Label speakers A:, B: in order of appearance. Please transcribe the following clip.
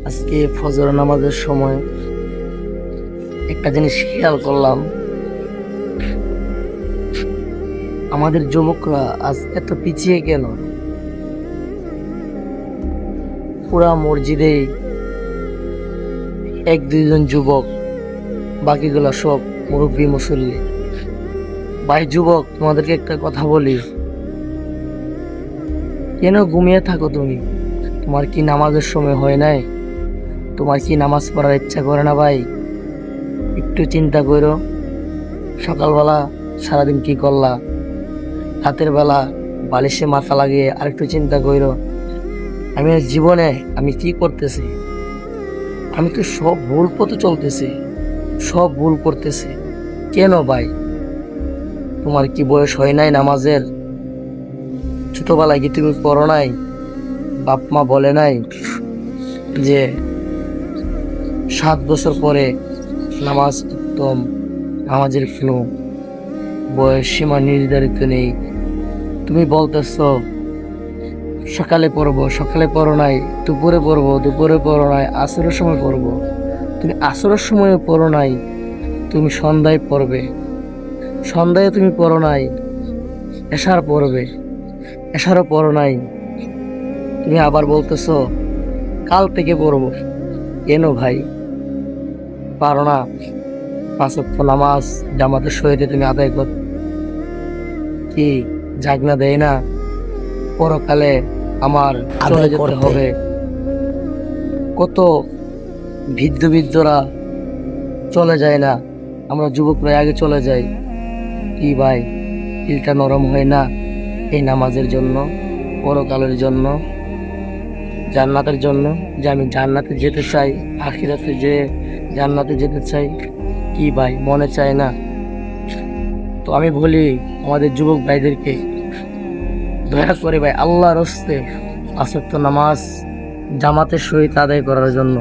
A: আজকে ফজর নামাজের সময় একটা জিনিস খেয়াল করলাম, আমাদের যুবকরা আজ এত পিছিয়ে কেন? পুরা মসজিদে এক দুইজন যুবক, বাকিগুলা সব মুরব্বী মুসল্লি। ভাই যুবক, তোমাদেরকে একটা কথা বলি, কেন ঘুমিয়ে থাকো তুমি? তোমার কি নামাজের সময় হয় নাই? তোমার কি নামাজ পড়ার ইচ্ছা করে না ভাই? একটু চিন্তা করো, সকালবেলা সারাদিন কি করলা, রাতের বেলা বালিশে মাথা লাগিয়ে আরেকটু চিন্তা করো, আমি জীবনে আমি কি করতেছি? আমি তো সব ভুল পথে চলতেছি, সব ভুল করতেছি। কেন ভাই? তোমার কি বয়স হয় নাই নামাজের? ছোটবেলায় কি তুমি পড়ো নাই? বাপ মা বলে নাই যে 7 বছর পরে নামাজ উত্তম, নামাজের কোনো বয়স সীমা নির্ধারিত নেই? তুমি বলতেছ সকালে পড়বো, সকালে পড়ো নাই, দুপুরে পড়বো, দুপুরে পড়ো নাই, আসরের সময় পড়বো। তুমি আসরের সময় পড়ো নাই, তুমি সন্ধ্যায় পড়বে, সন্ধ্যায় তুমি পড়ো নাই, এশার পড়বে, এশারও পড়ো নাই। তুমি আবার বলতেছ কাল থেকে পড়বো। কেন ভাই? পারো না 5 ওয়াক্ত নামাজ জামাতের সহিতে তুমি আদায় কর? কি জাগনা দেয় না পরকালে আমার চলে যেতে হবে? কত বৃদ্ধরা চলে যায় না, আমরা যুবকরা আগে চলে যাই। কি ভাই, দিলটা নরম হয় না এই নামাজের জন্য, পরকালের জন্য, জান্নাতের জন্য? যে আমি জান্নাতে যেতে চাই, আখিরাতে যে জান্নাতে যেতে চাই, কি ভাই মনে চায় না? তো আমি বলি আমাদের যুবক ভাইদেরকে, দয়া করে ভাই আল্লাহর হস্তে 5 ওয়াক্ত নামাজ জামাতের সহিত আদায় করার জন্য